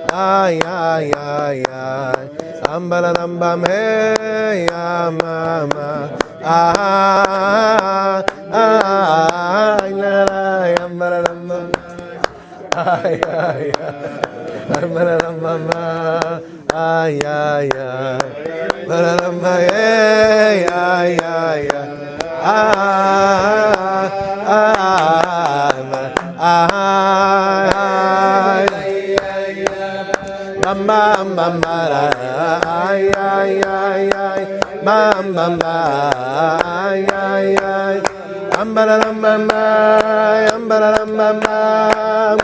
Ay, ay, ay, ay. Ambalalambam, hey, mama. Ah, ay, la, la, ambalalambam. Ay, ay, ay. Ambalalambam. Ay, ay, ay. Ambalalambam, hey, ay, ay, ay. Ah, ah, ay. Bam bam bam ay ay ay ay bam bam ay ay ay bam bam bam bam bam bam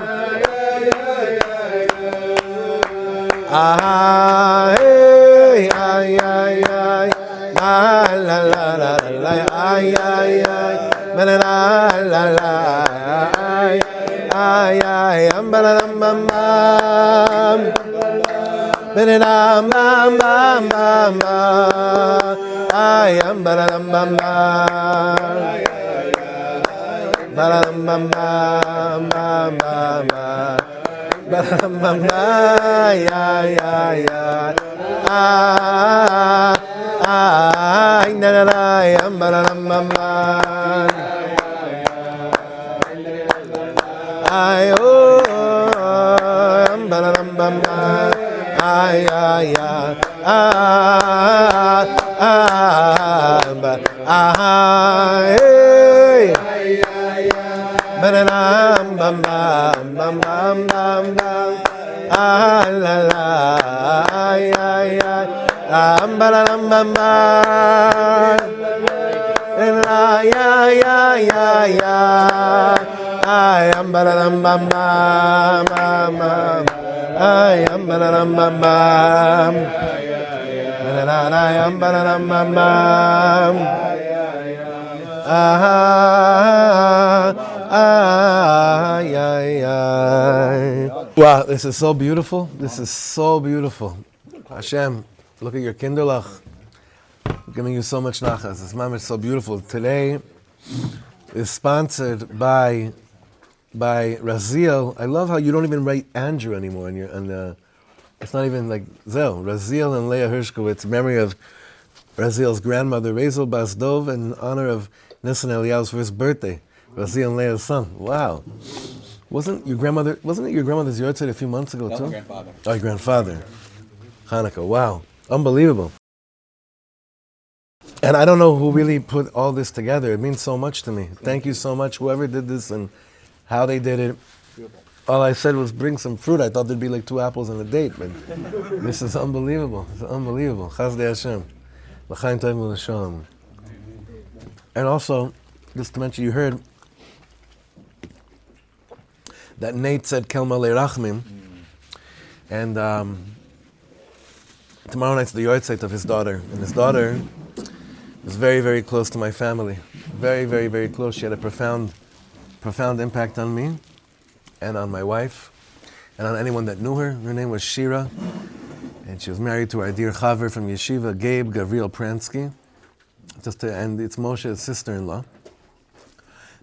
ay ay ay ay la la la la ay ay ay la la la la ay ay ay bam bam bam Bam bam bam bam bam ay bam bam bam bam bam bam bam bam bam ay ay ay ay na na na bam bam bam ay oh bam bam bam ay ay ay bam bam bam bam bam bam la la ay ay ay bam bam bam ay ay ay ay bam bam bam ay bam bam bam ay bam bam Wow, this is so beautiful. This is so beautiful. Hashem, look at your kinderlach. Giving you so much nachas. This mom is so beautiful. Today is sponsored by Raziel. I love how you don't even write Andrew anymore. It's not even like Zel. Raziel and Leah Hershkowitz, memory of Raziel's grandmother, Razel Bas Dov, in honor of Nissan Eliyahu's first birthday. Raziel and Leah's son. Wow. Wasn't it your grandmother's yahrzeit a few months ago too? My grandfather. Oh, your grandfather. Hanukkah. Wow. Unbelievable. And I don't know who really put all this together. It means so much to me. Thank you so much, whoever did this and how they did it. All I said was bring some fruit. I thought there'd be like 2 apples and a date, but this is unbelievable. It's unbelievable. Chazdei Hashem. L'chaim tov u'l'shalom. And also, just to mention, you heard that Nate said Kelma Le'rachmim, and tomorrow night's the yahrzeit of his daughter, and his daughter was very, very close to my family. Very, very, very close. She had a profound impact on me and on my wife and on anyone that knew her. Her name was Shira, and she was married to our dear chaver from yeshiva, Gabe Gavriel Pransky. And it's Moshe's sister-in-law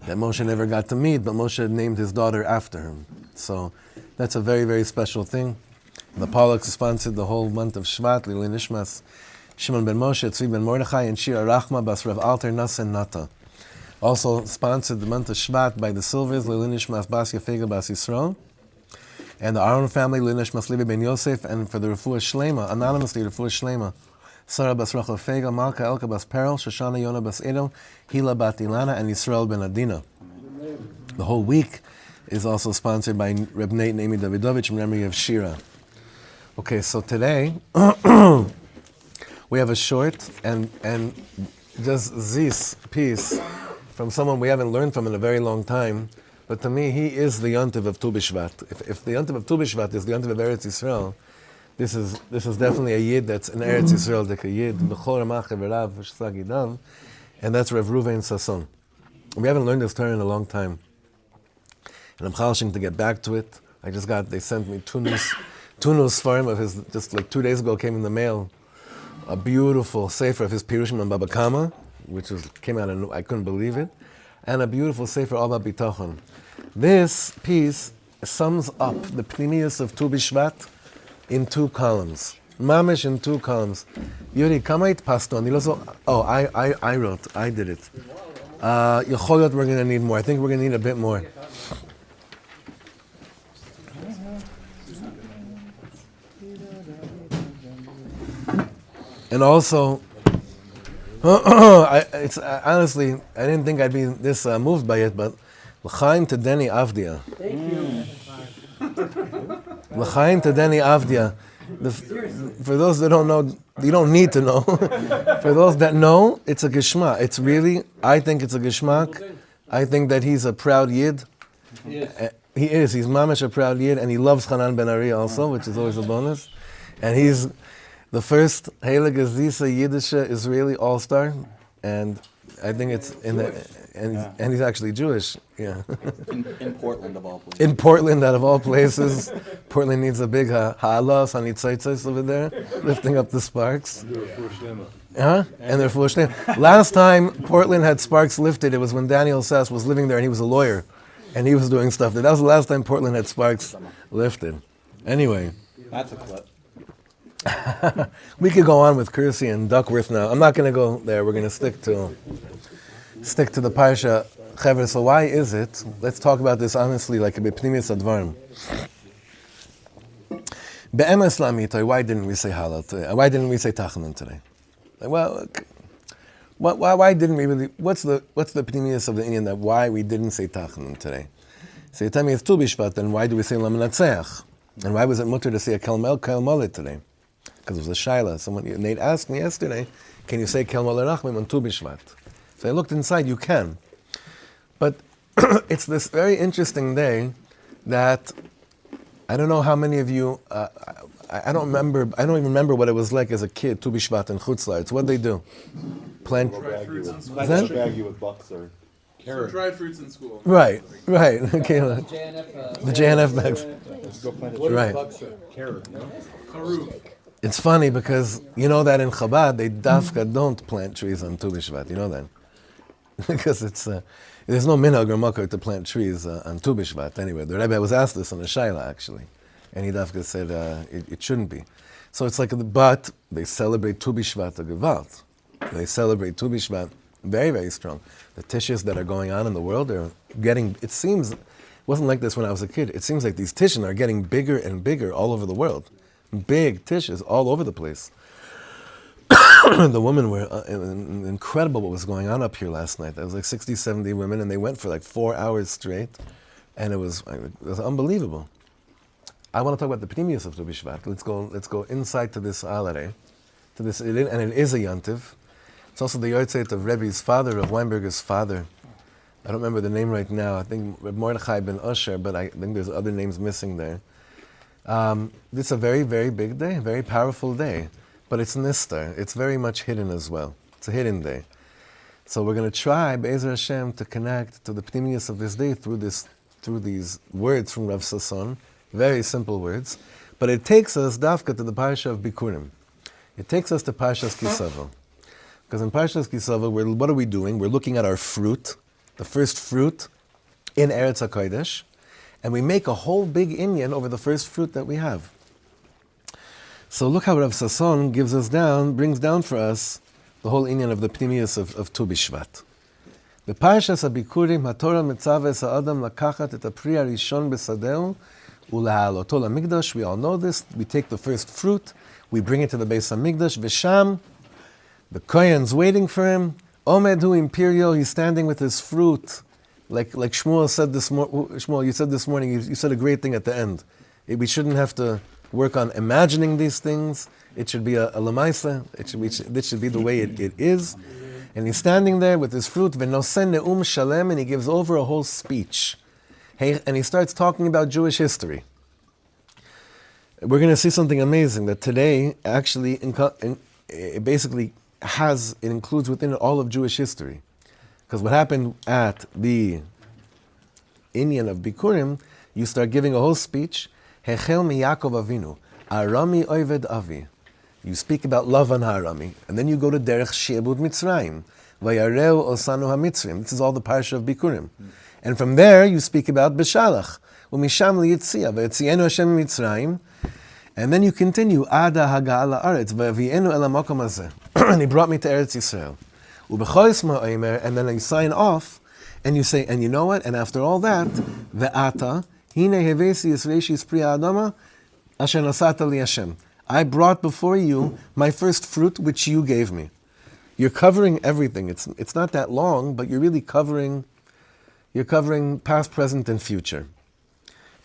that Moshe never got to meet, but Moshe named his daughter after him. So that's a very, very special thing. The Pollux sponsored the whole month of Shvat, Lili Nishmas, Shimon ben Moshe, Tzvi ben Mordechai, and Shira Rachma bas Rav Alter Nasen Nata. Also sponsored the month of Shvat by the Silvers, Lili Nishmas bas Yefega bas Yisrael, and the Aaron family, Lili Nishmas Levi ben Yosef, and for the Refuah Shlema, anonymously Refuah Shlema, Sarah bas Rachel Fega, Malka Elka bas Perel, Shoshana Yona bas Edel, Hila bat Ilana, and Yisrael ben Adina. The whole week is also sponsored by Reb Nate and Amy Davidovich in memory of Shira. Okay, so today we have a short and just this piece from someone we haven't learned from in a very long time, but to me he is the Yom Tov of Tu B'Shvat. If the Yom Tov of Tu B'Shvat is the Yom Tov of Eretz Yisrael, this is definitely a Yid that's in Eretz Yisrael, like a Yid, B'chol Ramach Everav V'Shsagidav, and that's Rav Reuven Sasson. We haven't learned this Torah in a long time. And I'm chalshing to get back to it. They sent me two new svarim of his, just like 2 days ago came in the mail, a beautiful sefer of his Pirushim on Baba Kama, came out and I couldn't believe it, and a beautiful sefer all about bitachon. This piece sums up the pnimius of Tu B'Shvat in 2 columns. Mamish in 2 columns. Yuri, kama itpasto? I wrote, I did it. Yecholot, we're going to need more. I think we're going to need a bit more. And also, honestly, I didn't think I'd be this moved by it, but L'chaim Tedeni Avdia. Thank you. L'chaim Tedeni Avdia. For those that don't know, you don't need to know. For those that know, it's a geshmak. It's really, I think it's a geshmak. I think that he's a proud yid. He is. He's mamash a proud yid, and he loves Hanan Ben Ari also, which is always a bonus. And he's the first Heilige Zisa Yiddish Israeli all-star, and I think it's in the, and he's actually Jewish. Yeah. In Portland of all places. In Portland, out of all places, Portland needs a big ha'ala, sanitzaitzais over there, lifting up the sparks. And they're full of shtem. Last time Portland had sparks lifted, it was when Daniel Sass was living there, and he was a lawyer, and he was doing stuff. That was the last time Portland had sparks lifted. Anyway. That's a clip. We could go on with Kersey and Duckworth now. I'm not going to go there. We're going to stick to the Parsha. Chevra, so why is it? Let's talk about this honestly, like a b'pnimis advarim. Be'emes la'amitai, why didn't we say Hallel today? Why didn't we say Tachanun today? Well, why didn't we really? What's the pnimis of the Indian that why we didn't say Tachanun today? So you tell me it's Tu B'Shvat, then why do we say Lamanatzeach? And why was it mutter to say a Kelmolet today? Because it was a shaila. Nate asked me yesterday, can you say Kel Moler Rachmim on Tu B'Shvat? So I looked inside, you can. But it's this very interesting day that I don't know how many of you, I don't even remember what it was like as a kid, Tu B'Shvat and Chutzlar. What they do? Plant dried fruits in school. What's that? Bag you with bucks or carrot. Dried fruits in school. Right. Okay. The JNF bags. Let's go plant Right. carrot. You know? Karu. It's funny because you know that in Chabad they dafka don't plant trees on Tu B'Shvat. You know that because it's there's no minhag or makar to plant trees on Tu B'Shvat. Anyway, the Rebbe was asked this on a shaila actually, and he dafka said it shouldn't be. So it's like, but they celebrate Tu B'Shvat a gewalt. They celebrate Tu B'Shvat very, very strong. The tishes that are going on in the world are getting. It seems it wasn't like this when I was a kid. It seems like these tishes are getting bigger and bigger all over the world. Big tishes all over the place. The women were incredible what was going on up here last night. There was like 60, 70 women, and they went for like 4 hours straight, and it was unbelievable. I want to talk about the pnimius of Tu B'Shvat. Let's go inside to this holiday, and it is a yantiv. It's also the yortzeit of Rebbe's father, of Weinberger's father. I don't remember the name right now. I think Reb Mordechai ben Usher, but I think there's other names missing there. This is a very, very big day, a very powerful day, but it's nistar. It's very much hidden as well. It's a hidden day. So we're going to try, Be'ezer Hashem, to connect to the pnimius of this day through these words from Rav Sasson, very simple words, but it takes us, dafka, to the Parsha of Bikurim. It takes us to Parshas Kisava. Because in Parshas Kisava, what are we doing? We're looking at our fruit, the first fruit in Eretz HaKodesh, and we make a whole big inyan over the first fruit that we have. So look how Rav Sasson brings down for us the whole inyan of the pnimius of Tu B'Shvat. The Parshas Bikurim, HaTorah Mitzaves Ha'adam Lakachat Et HaPri HaRishon B'Sadeu U'La'aloto LaMikdash. We all know this. We take the first fruit, we bring it to the Beis HaMikdash, V'sham, the Kohen's waiting for him. Omed Hu Imperio, he's standing with his fruit. Like Shmuel said this morning, Shmuel, you said this morning, you said a great thing at the end. We shouldn't have to work on imagining these things. It should be a lemaisa. This should be the way it is. And he's standing there with his fruit, v'nosen ne'um shalem, and he gives over a whole speech. And he starts talking about Jewish history. We're going to see something amazing, that today actually it includes within it all of Jewish history. Because what happened at the Inyan of Bikurim, you start giving a whole speech, Hechel mi Yaakov Avinu, Arami Oived Avi. You speak about Lavan Harami, and then you go to Derech She'ebud Mitzrayim, Vayareu Osanu HaMitzrim. This is all the Parsha of Bikurim. And from there, you speak about Beshalach, Umisham Liyitzia, Vayetzienu Hashem Mitzrayim, and then you continue, Ada Haga'ala Aretz, Vayavienu El HaMakom Hazeh. And he brought me to Eretz Yisrael. Ubechois Ma'omer, and then you sign off, and you say, and you know what? And after all that, Ve'ata, Hine Hevesi Yisreishi Priya Adama, Asher Nasata Li Hashem. I brought before you my first fruit, which you gave me. You're covering everything. It's not that long, but you're really covering past, present, and future.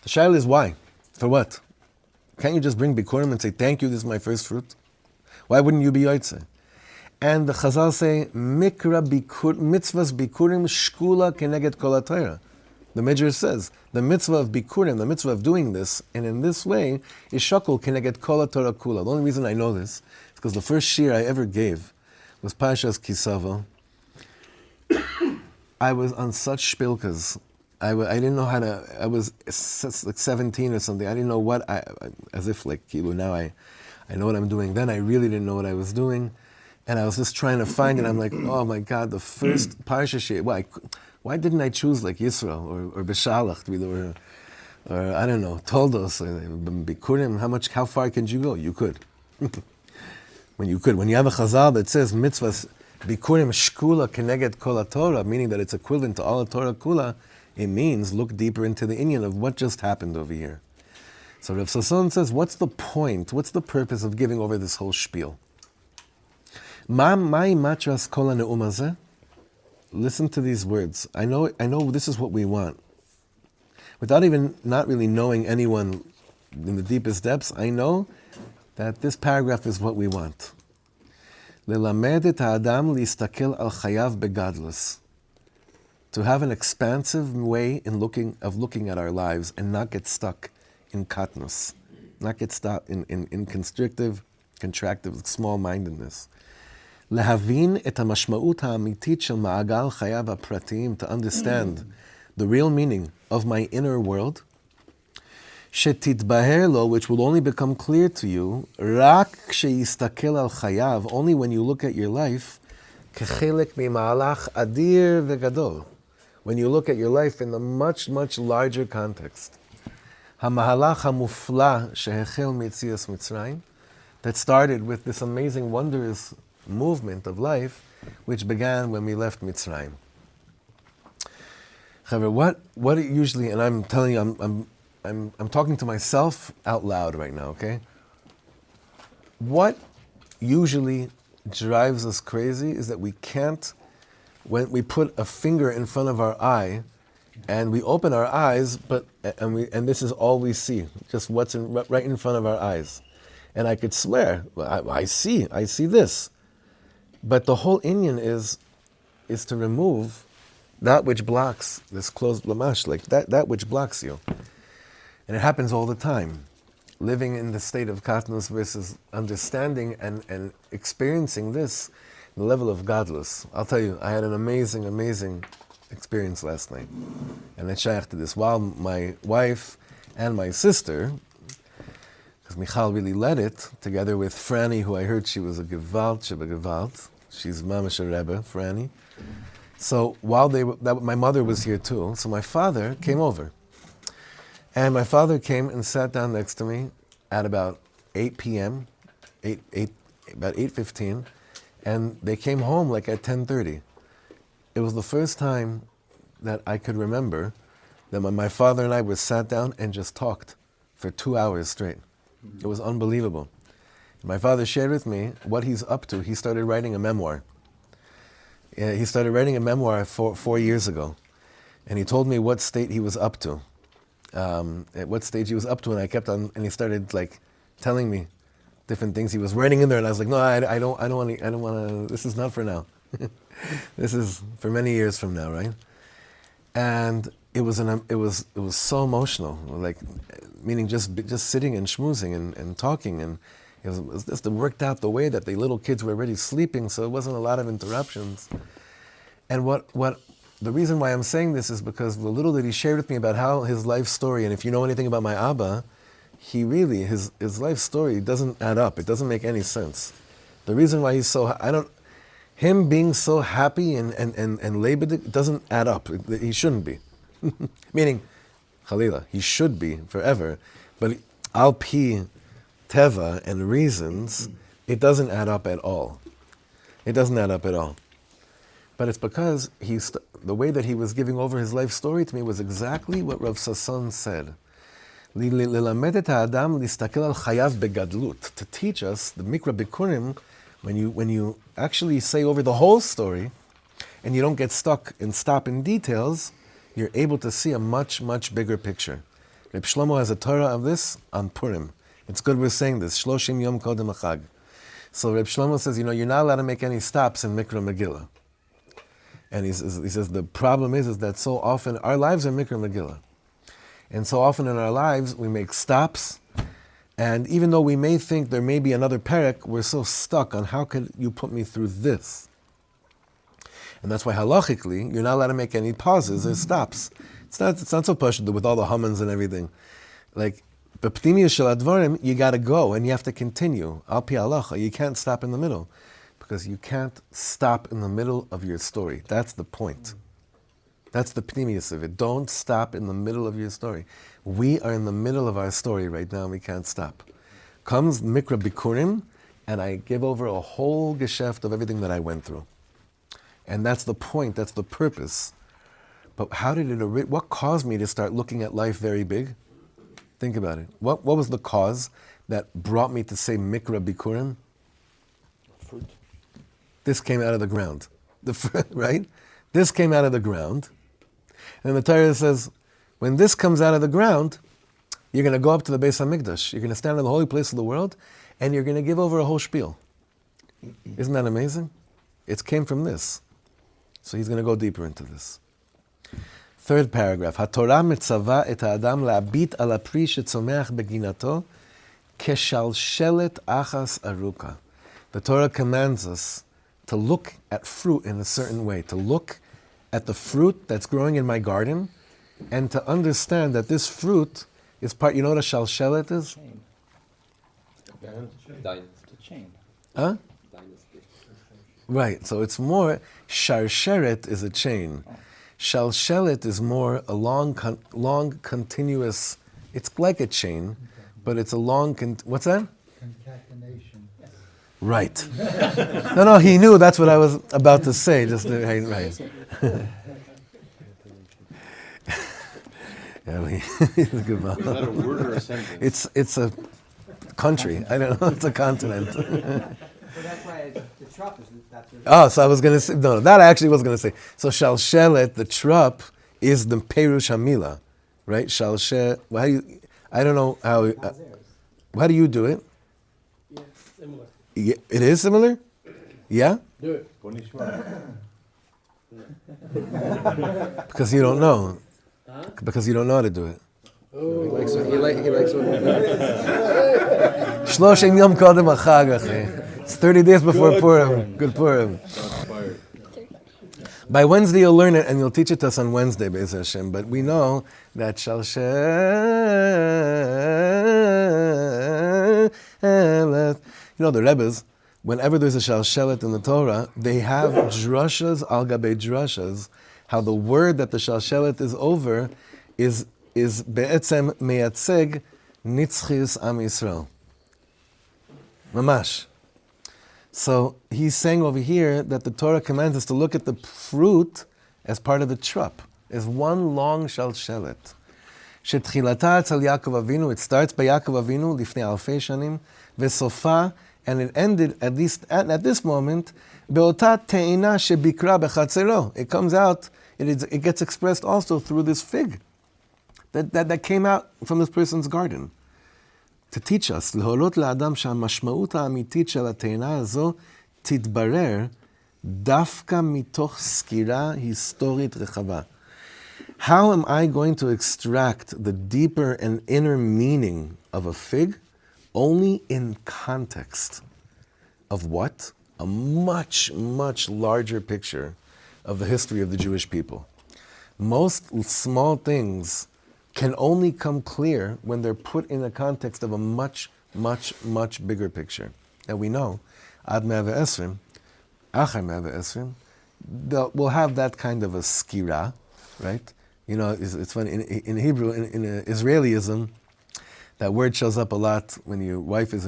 The shaila is why? For what? Can't you just bring Bikurim and say, thank you, this is my first fruit? Why wouldn't you be Yotzeh? And the Chazal say, Mikra mitzvahs Bikurim shkula keneged kol Torah. The Midrash says, the mitzvah of Bikurim, the mitzvah of doing this, and in this way, is shakul keneged kol Torah kula. The only reason I know this is because the first shir I ever gave was Parshas Kisavo. I was on such shpilkas. I didn't know how to, I was like 17 or something. I didn't know what, as if like, now I know what I'm doing. Then I really didn't know what I was doing. And I was just trying to find it. I'm like, oh my God, the first Parsha shir. Why didn't I choose like Yisrael or Beshalach or I don't know, Toldos or Bikurim? How far can you go? You could. When you have a Chazal that says mitzvahs Bikurim shkula keneged kol Torah, meaning that it's equivalent to all Torah kula, it means look deeper into the inyan of what just happened over here. So Rav Sasson says, what's the point? What's the purpose of giving over this whole spiel? Ma mai matras kol hane'um hazeh? Listen to these words. I know this is what we want. Without even not really knowing anyone in the deepest depths, I know that this paragraph is what we want. Lelamed et ha'adam listakel al chayav begadlus. To have an expansive way of looking at our lives and not get stuck in katnus, not get stuck in constrictive, contractive, small-mindedness. Lehavin et hamashma'ut ha'amitit shel ma'agal chayav ha'pratiyim, to understand the real meaning of my inner world, shetitbaher lo, which will only become clear to you, rak sheyistakel al chayav, only when you look at your life, kechelek mi'malach adir vegadol, when you look at your life in the much, much larger context. Hamahalach hamufla shehechel mitzias Mitzrayim, that started with this amazing, wondrous movement of life, which began when we left Mitzrayim. Chevra, what it usually, and I'm telling you, I'm talking to myself out loud right now, okay? What usually drives us crazy is that we can't, when we put a finger in front of our eye, and we open our eyes, and this is all we see, just what's right in front of our eyes. And I could swear, I see this. But the whole inyan is to remove that which blocks this closed lamash, like that which blocks you. And it happens all the time. Living in the state of katnus versus understanding and experiencing this, the level of godless. I'll tell you, I had an amazing, amazing experience last night. And I shaykh to this. While my wife and my sister, because Michal really led it, together with Franny, who I heard she was a Gewalt, she's Mamash Rebbe, Franny. So while my mother was here too, so my father came over. And my father came and sat down next to me at about 8 p.m., about 8:15, and they came home like at 10:30. It was the first time that I could remember that when my father and I were sat down and just talked for 2 hours straight. It was unbelievable. My father shared with me what he's up to. He started writing a memoir. He started writing a memoir 4 years ago. And he told me what state he was up to. At what stage he was up to, and I kept on, and he started like telling me different things he was writing in there, and I was like, no, I don't want to, this is not for now. This is for many years from now, right? And it was so emotional, like, meaning just sitting and schmoozing and talking, and it was just worked out the way that the little kids were already sleeping, so it wasn't a lot of interruptions. And the reason why I'm saying this is because the little that he shared with me about how his life story, and if you know anything about my Abba, he really, his life story doesn't add up. It doesn't make any sense. The reason why he's so, him being so happy and labedik doesn't add up. He shouldn't be. Meaning, Chalila, he should be forever. But al pi teva and reasons, it doesn't add up at all. It doesn't add up at all. But it's because the way that he was giving over his life story to me was exactly what Rav Sasson said. To teach us the Mikra Bikurim, when you actually say over the whole story, and you don't get stuck and stop in details, you're able to see a much, much bigger picture. Rav Shlomo has a Torah of this on Purim. It's good we're saying this. Shloshim Yom Kodem Achag. So Rav Shlomo says, you're not allowed to make any stops in Mikra Megillah. And he says the problem is that so often our lives are Mikra Megillah. And so often in our lives we make stops, and even though we may think there may be another perek, we're so stuck on how could you put me through this? And that's why halachically you're not allowed to make any pauses or stops. It's not so pashut with all the hummins and everything. Like b'pnimiyus shel advarim, you got to go and you have to continue. Al pi halacha, you can't stop in the middle. Because you can't stop in the middle of your story. That's the point. That's the pnimius of it. Don't stop in the middle of your story. We are in the middle of our story right now, and we can't stop. Comes Mikra Bikurim, and I give over a whole geschäft of everything that I went through. And that's the point, that's the purpose. But what caused me to start looking at life very big? Think about it. What was the cause that brought me to say Mikra Bikurim? Fruit. This came out of the ground, right? This came out of the ground. And the Torah says, when this comes out of the ground, you're going to go up to the Beis HaMikdash. You're going to stand in the holy place of the world, and you're going to give over a whole spiel. Isn't that amazing? It came from this. So he's going to go deeper into this. Third paragraph. HaTorah mitzava et ha'adam la'abit al ha'pri shetzomeach beginato keshalshelet achas aruka. The Torah commands us to look at fruit in a certain way, to look at the fruit that's growing in my garden, and to understand that this fruit is part, you know what a shalshelet is? Chain. Dynasty. Chain. Huh? Dynasty. Right, so it's more, shalshelet is a chain. Shalshelet is more a long continuous, it's like a chain, but it's a long, what's that? Concatenation. Right. No, he knew that's what I was about to say. Just right. Yeah, he's a good man. Is that a word or a sentence? It's a country. I don't know. It's a continent. So that's why the trop is that's what Oh, so I was going to say, no, that I actually was going to say. So shalshelet, the trop, is the perush hamila, right? Shalshelet, I don't know how do you do it? Yeah, similar. Yeah, it is similar? Yeah? Do it. Because you don't know. Huh? Because you don't know how to do it. Oh. He likes what Shloshim Yom Kodem Achag, achi. It's 30 days before Purim. Good Purim. By Wednesday you'll learn it, and you'll teach it to us on Wednesday, Be'ez Hashem. But we know that shalshelet, you know the Rebbes, whenever there's a shalshelet in the Torah, they have drushas al gabe drushas, how the word that the shalshelet is over is be'etzem meyatzeg nitzchis am Yisrael. Mamash. So he's saying over here that the Torah commands us to look at the fruit as part of the trup, as one long shalshelet. Shetchilata atzal Yaakov Avinu, it starts by Yaakov Avinu, lifnei alfei shanim, vesofa, and it ended, at least at this moment, be'ota te'ina shebikra bechatzero. It comes out, it gets expressed also through this fig that came out from this person's garden. To teach us, להורות לאדם שהמשמעות האמיתית של התאנה הזו תתברר דווקא מתוך סקירה היסטורית רחבה. How am I going to extract the deeper and inner meaning of a fig? Only in context of what? A much, much larger picture of the history of the Jewish people. Most small things can only come clear when they're put in the context of a much, much, much bigger picture. And we know, Ad Me'ave Esrim, Achar Me'ave Esrim, we'll have that kind of a skira, right? You know, it's funny, in Hebrew, in Israelism, that word shows up a lot when your wife is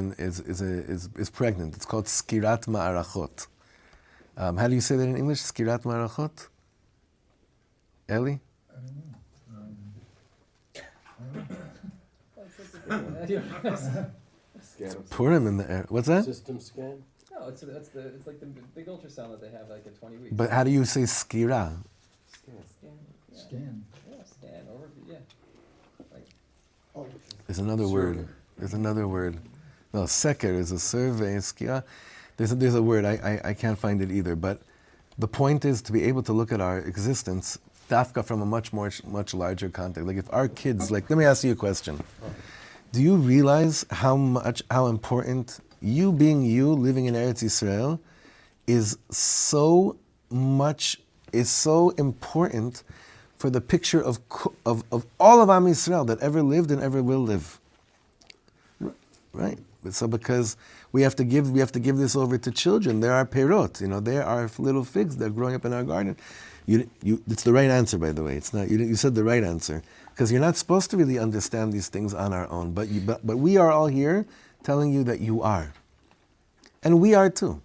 pregnant. It's called skirat ma'arachot. How do you say that in English? Skirat ma'arachot? Eli? Purim in the air. What's that? System scan. No, it's like the big ultrasound that they have like at 20 weeks. But how do you say skira? Scan. Yeah, scan over. Yeah. Like, There's another word. There's another word. No, seker is a survey. Skira. There's a word. I can't find it either. But the point is to be able to look at our existence dafka from a much larger context. Like if our kids, like, let me ask you a question. Do you realize how important you being you, living in Eretz Yisrael, is so important for the picture of all of Am Yisrael that ever lived and ever will live? Right? So because we have to give this over to children. There are perot, there are little figs that are growing up in our garden. It's the right answer, by the way. It's not. You said the right answer because you're not supposed to really understand these things on our own. But we are all here telling you that you are, and we are too,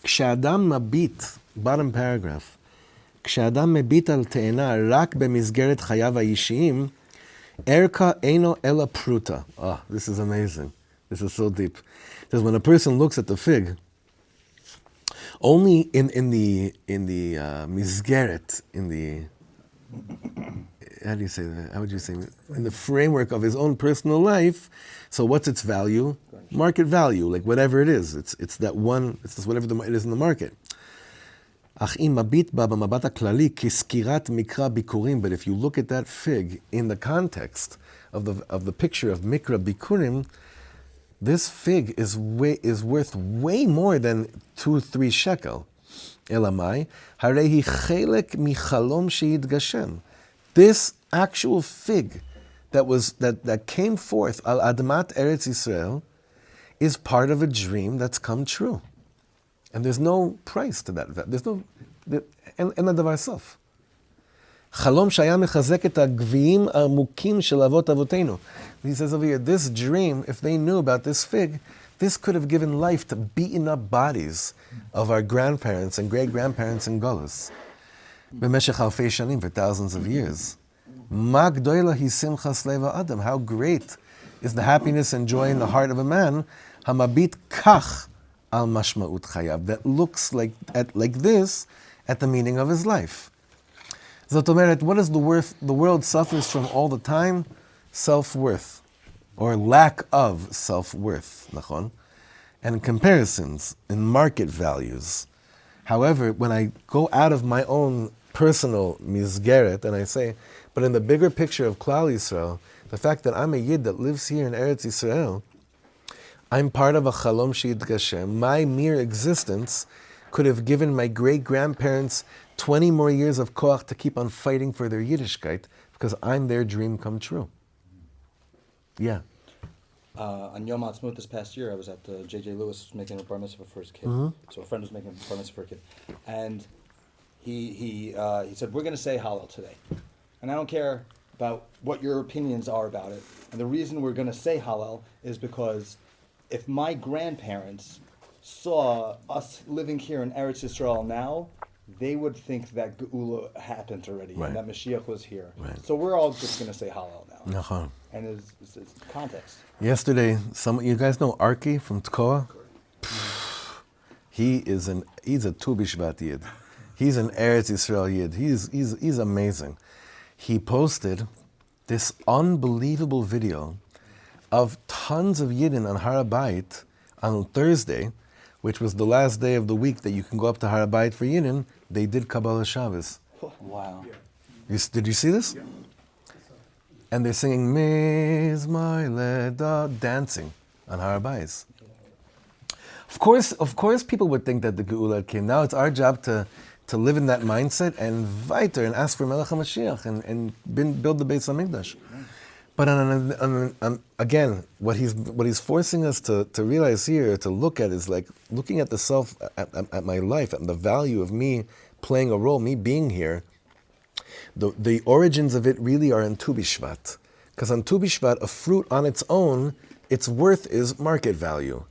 K'shadam mabit, bottom paragraph. K'shadam mabit al te'ena rak b'mizgeret chayav ha'ishiyim, erka eino ela pruta. Oh, this is amazing. This is so deep. Because when a person looks at the fig, only in the misgeret, how do you say that? How would you say that? In the framework of his own personal life. So what's its value? Market value, like whatever it is. It's that one. It's just whatever it is in the market. But if you look at that fig in the context of the picture of Mikra Bikurim, this fig is worth way more than 2-3 shekel. Elamai, harehi chelek michalom sheidgashem. This actual fig that came forth al admat Eretz Yisrael is part of a dream that's come true, and there's no price to that. There's no enadavar sof. Chalom shaya mechazek et hagviyim amukim shel avot avotenu. He says over here, this dream, if they knew about this fig, this could have given life to beaten up bodies of our grandparents and great-grandparents in Golus. B'meshech alfei shanim, for thousands of years. Ma gdoila hi simchas leva adam. How great is the happiness and joy in the heart of a man, hamabit kach al mashma'ut chayav, that looks like this at the meaning of his life. Zot omeret, what is the world suffers from all the time? Self-worth, or lack of self-worth, nachon, and comparisons in market values. However, when I go out of my own personal misgeret and I say, but in the bigger picture of Klal Yisrael, the fact that I'm a Yid that lives here in Eretz Yisrael, I'm part of a Chalom Sheidgashem. My mere existence could have given my great-grandparents 20 more years of koach to keep on fighting for their Yiddishkeit, because I'm their dream come true. Yeah. On Yom Ha'atzmaut this past year, I was at J.J. Lewis making a bar mitzvah for his kid. Mm-hmm. So a friend was making a bar mitzvah for a kid. And he said, we're going to say Hallel today. And I don't care about what your opinions are about it. And the reason we're going to say Hallel is because if my grandparents saw us living here in Eretz Yisrael now, they would think that Geula happened already, right, and that Mashiach was here. Right. So we're all just going to say Hallel now. Nachon. And it's context. Yesterday, you guys know Arki from Tkoa? He's a Tu B'Shvat Yid. He's an Eretz Yisrael Yid. He's amazing. He posted this unbelievable video of tons of Yidden on Har HaBayit on Thursday, which was the last day of the week that you can go up to Har HaBayit for Yidden. They did Kabbalah Shabbos. Wow. Did you see this? Yeah. And they're singing Mizmor Leda, dancing on Har HaBayit. Of course, people would think that the Geula came. Now it's our job to live in that mindset and weiter and ask for Melech HaMashiach and build the Beis HaMikdash. But again, what he's forcing us to realize here, to look at, is like looking at the self, at my life, and the value of me playing a role, me being here. The origins of it really are in Tu B'Shvat. Because on Tu B'Shvat, a fruit on its own, its worth is market value.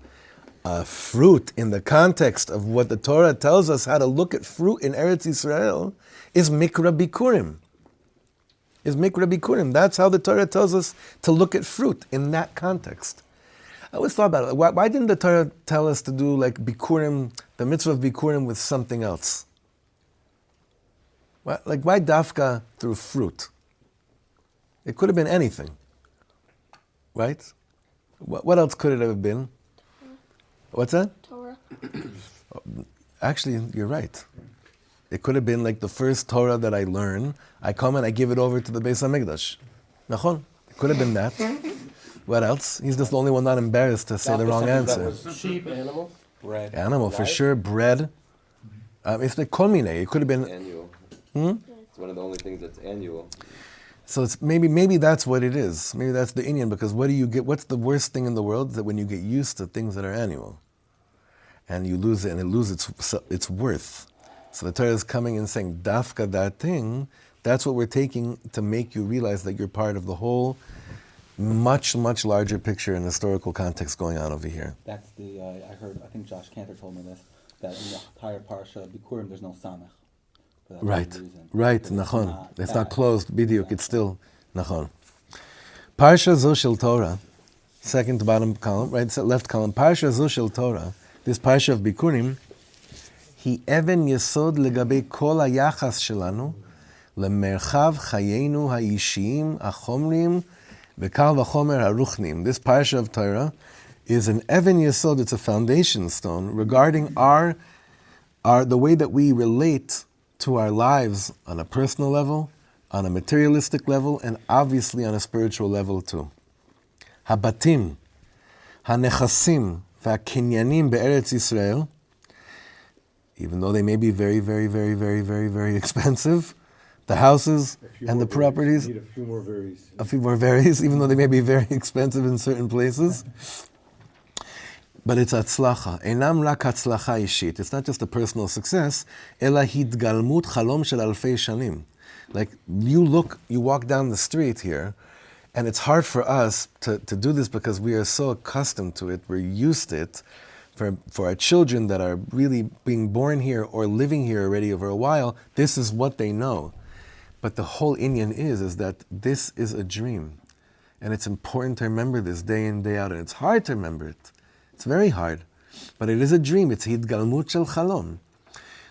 A fruit, in the context of what the Torah tells us how to look at fruit in Eretz Yisrael, is Mikra Bikurim. That's how the Torah tells us to look at fruit in that context. I always thought about it. Why didn't the Torah tell us to do like Bikurim, the mitzvah of Bikurim, with something else? Why dafka through fruit? It could have been anything, right? What else could it have been? What's that? Torah. Actually, you're right. It could have been like the first Torah that I learn. I come and I give it over to the Beis HaMikdash. Nachon. It could have been that. What else? He's just the only one not embarrassed to say the wrong answer. Sheep, animal, bread. Animal, for sure. Bread. It's like kolmine. It could have been... Annual. It's one of the only things that's annual. So it's maybe that's what it is. Maybe that's the Indian, because what do you get? What's the worst thing in the world? Is that when you get used to things that are annual, and you lose it, and it loses its worth. So the Torah is coming and saying, dafka, that thing, that's what we're taking to make you realize that you're part of the whole, much, much larger picture and historical context going on over here. That's I think Josh Cantor told me this, that in the entire Parsha, Bikurim, there's no samech. Right, nachon. It's not closed, bidiyuk, it's still nachon. Parsha zo shel Torah, second to bottom column, right, left column. Parsha zo shel Torah, this Parsha of Bikurim, he even yesod legabe kol hayachas shelanu, lemerchav chayenu haishiyim achomrim, v'kal v'chomer haruchnim. This Parsha of Torah is an even yesod, it's a foundation stone regarding the way that we relate to our lives on a personal level, on a materialistic level, and obviously on a spiritual level too. Habatim, hanechasim, v'akinyanim be'eretz Yisrael, even though they may be very, very, very, very, very, very expensive, the houses and the properties, Need a few more berries. a few more varies, even though they may be very expensive in certain places. But it's atzlacha. Einam rak atzlacha ishit. It's not just a personal success. Ela hidgalmut chalom shel alfei shanim. Like you walk down the street here, and it's hard for us to do this because we are so accustomed to it. We're used to it. For our children that are really being born here or living here already over a while, this is what they know. But the whole Inyan is that this is a dream. And it's important to remember this day in, day out. And it's hard to remember it. It's very hard, but it is a dream. It's hidgalmut shel chalom.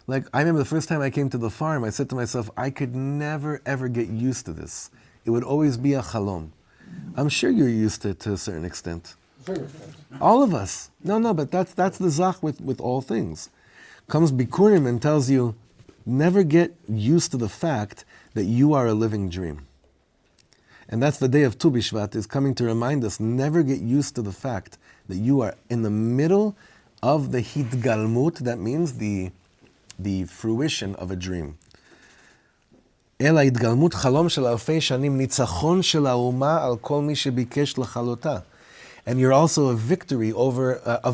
Like, I remember the first time I came to the farm, I said to myself, I could never, ever get used to this. It would always be a chalom. I'm sure you're used to it to a certain extent. All of us. No, but that's the zach with all things. Comes Bikurim and tells you, never get used to the fact that you are a living dream. And that's the day of Tu B'Shvat, is coming to remind us, never get used to the fact that you are in the middle of the hidgalmut, that means the fruition of a dream. Ela hidgalmut chalom shel alfei shanim, nitzachon shel ha'uma al kol mi shebikesh lachalota. And you're also a victory of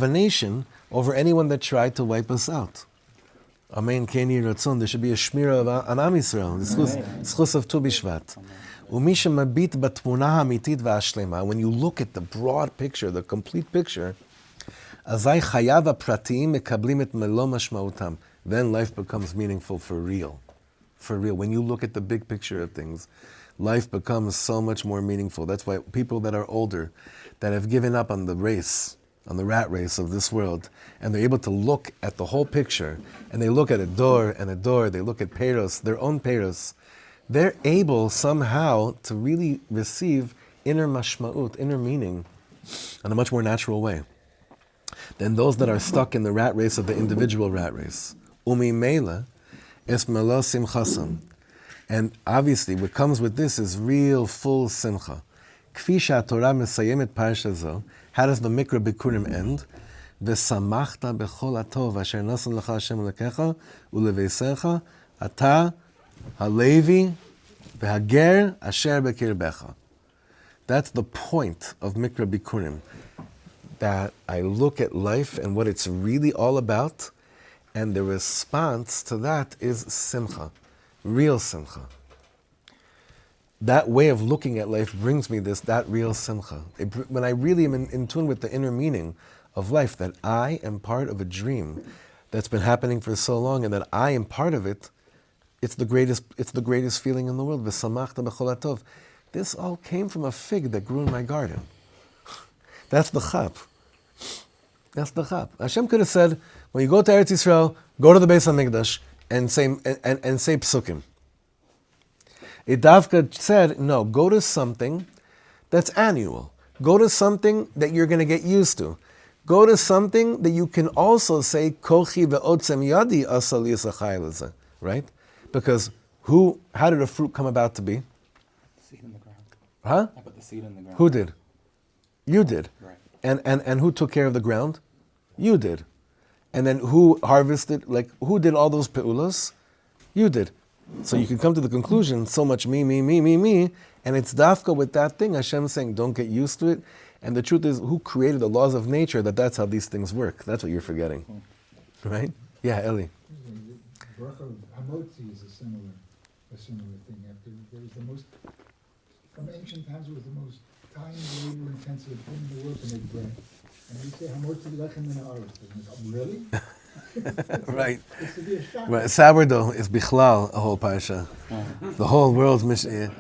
a nation over anyone that tried to wipe us out. Amen, Keni Ratzon. There should be a shmira on Am Yisrael. Zchus of Tu B'Shvat. When you look at the broad picture, the complete picture, then life becomes meaningful for real. For real. When you look at the big picture of things, life becomes so much more meaningful. That's why people that are older, that have given up on the race, on the rat race of this world, and they're able to look at the whole picture, and they look at a door, they look at peiros, their own peiros, they're able somehow to really receive inner mashma'ut, inner meaning, in a much more natural way than those that are stuck in the rat race of the individual rat race. Umi meila es melo simchasam. And obviously what comes with this is real full simcha. Kfi she'atorah mesayemet parsha zo. How does the Mikra Bikurim end? ושמחת בכל הטוב אשר נתן לך השם אלוקיך ולבשר אתה הלוי והגר אשר בקרבך. That's the point of Mikra Bikurim. That I look at life and what it's really all about, and the response to that is simcha, real simcha. That way of looking at life brings me that real simcha. When I really am in tune with the inner meaning of life, that I am part of a dream that's been happening for so long, and that I am part of it, it's the greatest feeling in the world. V'samachta b'chol hatov. This all came from a fig that grew in my garden. That's the chap. That's the chap. Hashem could have said, when you go to Eretz Yisrael, go to the Beis HaMikdash and say psukim. It Davka said, no, go to something that's annual. Go to something that you're going to get used to. Go to something that you can also say, kochi ve'otzem yadi asal yisachai leze. Right? Because how did a fruit come about to be? Seed in the ground. Huh? I put the seed in the ground. Who did? You did. Right. And who took care of the ground? You did. And then who harvested, who did all those peulos? You did. So you can come to the conclusion, so much me, and it's dafka with that thing, Hashem saying, don't get used to it. And the truth is, who created the laws of nature, that's how these things work. That's what you're forgetting. Right? Yeah, Eli. The bracha of Hamotzi is a similar thing. There was the most, from ancient times, it was the most time, labor intensive thing in the world to make bread. And we say Hamotzi lechem min haaretz. Really? Right. This would be a shock. Right. Sourdough is bichlal a whole parsha. The whole world's mission.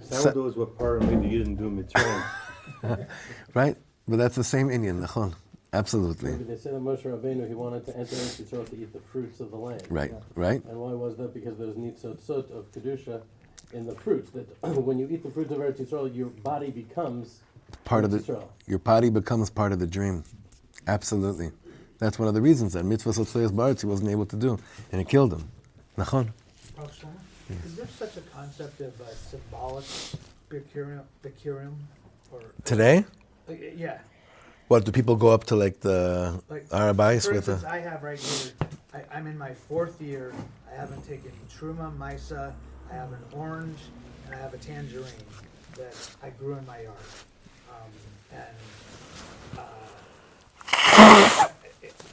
Sourdough is what part of me you didn't do mitzvah. Right? But that's the same Indian, nachon. Absolutely. Maybe they said that Moshe Rabbeinu, he wanted to enter Eretz Yisrael to eat the fruits of the land. Right, right. And why was that? Because there's nitzotzot of Kedusha in the fruits. That when you eat the fruits of Eretz Yisrael, your body becomes Part of Eretz the, Yisrael. your body becomes part of the dream. Absolutely. That's one of the reasons that mitzvah sotzleis baretz he wasn't able to do, and it killed him. Nachon. Rav Shlomo, is there such a concept of symbolic Bikurim, or Today? yeah? What, do people go up to the Arabais For with instance, I have right here. I'm in my 4th year. I haven't taken Truma, Misa. I have an orange, and I have a tangerine that I grew in my yard.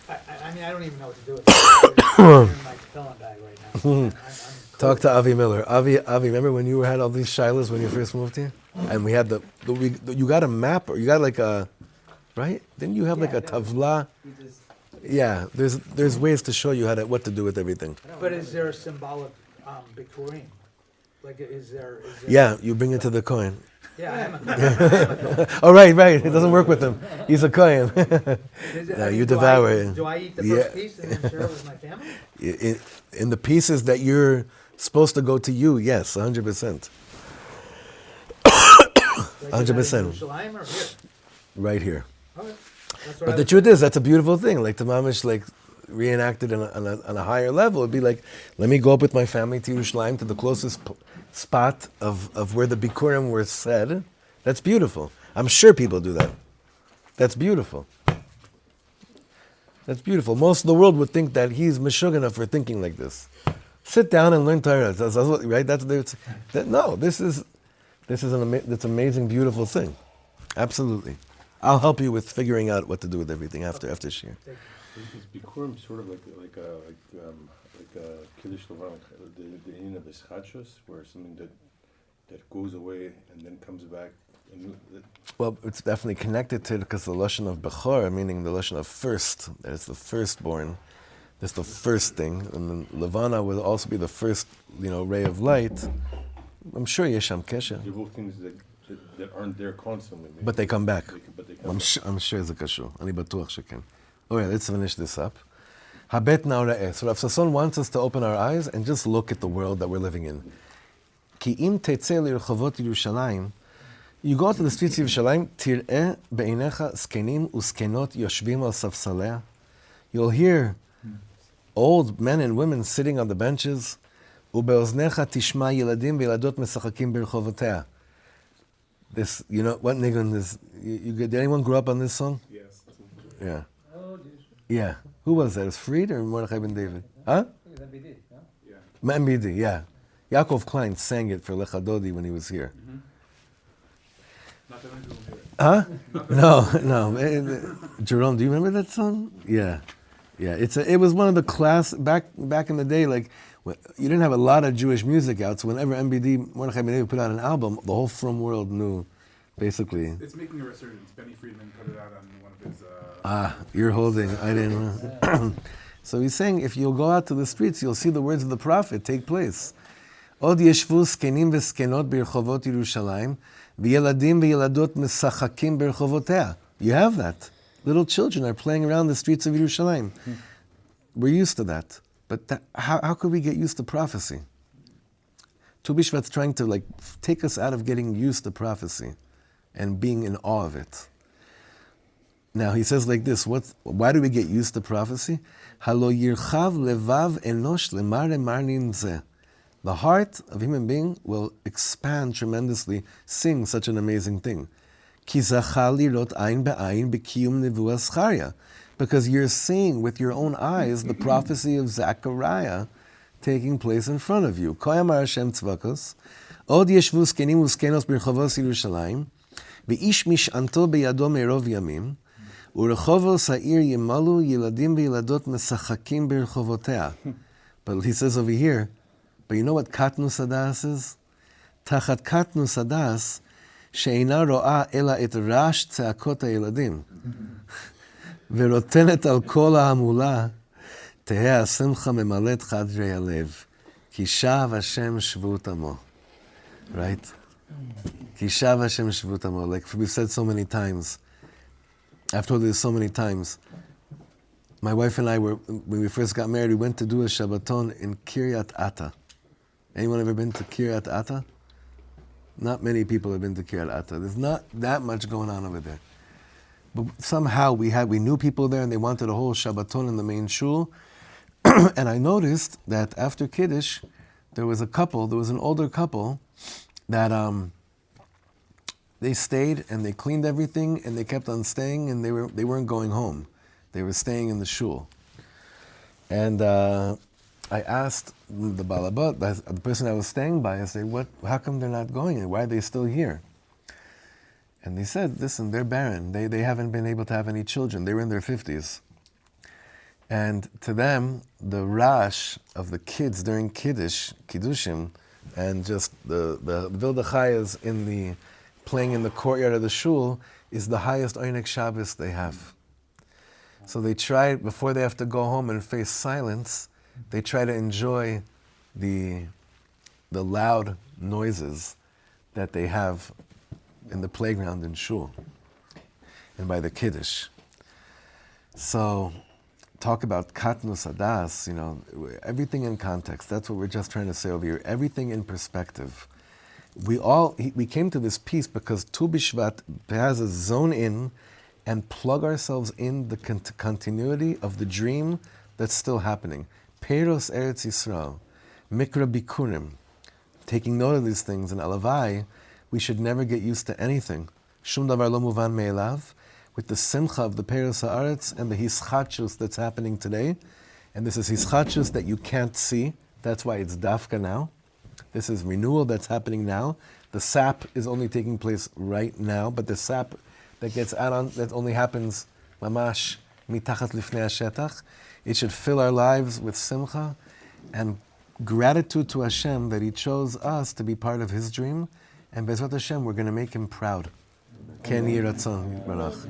I mean, I don't even know what to do with it. It's in my tefillin bag right now. I'm Talk to Avi Miller. Avi, remember when you had all these shilas when you first moved here? And we had you got a map, or you got right? Didn't you have a tavla? Yeah, there's ways to show you what to do with everything. But is there a symbolic Bikurim? Is there? Yeah, you bring it to the Kohen. Yeah, I am a Kohen. Oh, right. It doesn't work with him. He's a Kohen. No, you devour it. Do I eat the first piece and then share it with my family? In the pieces that you're supposed to go to you, yes, 100%. 100%. Yerushalayim or here? Right here. Okay. That's what But the truth is, that's a beautiful thing. To mamish, reenacted on a higher level, it'd be let me go up with my family to Yerushalayim, to the closest spot of where the Bikurim were said. That's beautiful. I'm sure people do that. That's beautiful. That's beautiful. Most of the world would think that he's meshugana for thinking like this. Sit down and learn Torah. Right? No, this is an amazing, beautiful thing. Absolutely. I'll help you with figuring out what to do with everything after Shir. Is Bikurim sort of like a Kiddush Levana, the Indian of Ischachos, where something that goes away and then comes back? Well, it's definitely connected to it because the lashon of Bechor, meaning the lashon of first, that is the firstborn. That's the first thing, and then Levana will also be the first, ray of light. I'm sure Yesham Kesha. They're both things that aren't there constantly. Maybe. But they come back. But they come I'm sure it's a kashu. Ani batuach sheken. All right, let's finish this up. Habet now ra'eh. So Rav Sasson wants us to open our eyes and just look at the world that we're living in. Ki im tetzeh lirchavot Yerushalayim. You go to the streets of Yerushalayim, tir'eh be'inecha skenim uskenot yoshvim al safsaleh. You'll hear old men and women sitting on the benches. Ubeoznecha tishma yeladim ve'yeladot mesachakim birchovotea. This, what nigun is? Did anyone grow up on this song? Yes. Yeah. Oh, there's Yeah. Who was that? It was Fried or Mordechai ben David? Huh? I think it was MBD, no? MBD, yeah. Yaakov Klein sang it for Lechadodi when he was here. Not that many people hear it. Huh? No. Jerome, do you remember that song? Yeah. It was one of the back in the day. Like you didn't have a lot of Jewish music out, so whenever MBD Mordechai ben David put out an album, the whole frum world knew, basically. It's making a resurgence. Benny Friedman put it out on one of his. You're holding. I didn't know. So he's saying, if you'll go out to the streets, you'll see the words of the prophet take place. Od yeshvu zkenim v'zkenot berchovot Yerushalayim, v'yeladim v'yeladot mesachakim berchovotea. You have that. Little children are playing around the streets of Yerushalayim. We're used to that. But how could we get used to prophecy? Tu B'Shvat's trying to take us out of getting used to prophecy and being in awe of it. Now he says like this, why do we get used to prophecy? Halo yirchav levav enosh lemare marnin zeh. The heart of a human being will expand tremendously, seeing such an amazing thing. Ki zachal lirot ayin be'ayin b'kiyum nevuah Zechariah. Because you're seeing with your own eyes the prophecy of Zechariah taking place in front of you. Ko yamar Hashem tzvakos, od yeshvu zkenim u'zkenos b'rchovos Yerushalayim, v'ish mish'anto beyado me'rov yamim, u'rechovos ha'ir yimalu yeladim v'yeladot mesachakim b'rchovotea. But he says over here, but you know what katnut sadas is? Tachat katnut sadas, she'eina ro'a ela et rash tzakot ha'yeladim. ורוטנת על כל ההמולה, תהא השמחה ממלאת חדרי הלב, כי שב השם שבות עמו. Right? כי שב השם שבות עמו. Like we've said so many times. I've told you this so many times. My wife and I when we first got married, we went to do a Shabbaton in Kiryat Ata. Anyone ever been to Kiryat Ata? Not many people have been to Kiryat Ata. There's not that much going on over there. But somehow we knew people there and they wanted a whole Shabbaton in the main shul. And I noticed that after Kiddush, there was an older couple that they stayed and they cleaned everything and they kept on staying and they weren't going home. They were staying in the shul. And I asked the balabot, the person I was staying by, I said, how come they're not going? Why are they still here? And they said, listen, they're barren. They haven't been able to have any children. They were in their 50s. And to them, the rash of the kids during Kiddushim, and just the Vildachayas playing in the courtyard of the shul is the highest Oynek Shabbos they have. So they try, before they have to go home and face silence, they try to enjoy the loud noises that they have in the playground in shul and by the Kiddush. So talk about katnut sadas, everything in context. That's what we're just trying to say over here. Everything in perspective. We came to this piece because Tu B'Shvat has us zone in and plug ourselves in the continuity of the dream that's still happening. Peiros Eretz Yisrael, Mikra Bikurim, taking note of these things, and Alavai, we should never get used to anything. Shum davar lo muvan me'elav, with the simcha of the Peiros Haaretz and the hischachus that's happening today. And this is hischachus that you can't see. That's why it's dafka now. This is renewal that's happening now. The sap is only taking place right now, but the sap that gets added on, that only happens mamash mitachat lifnei hashetach. It should fill our lives with simcha and gratitude to Hashem that He chose us to be part of His dream. And Bezrat Hashem, we're going to make Him proud. Ken Yeh Ratzon Yitbarach.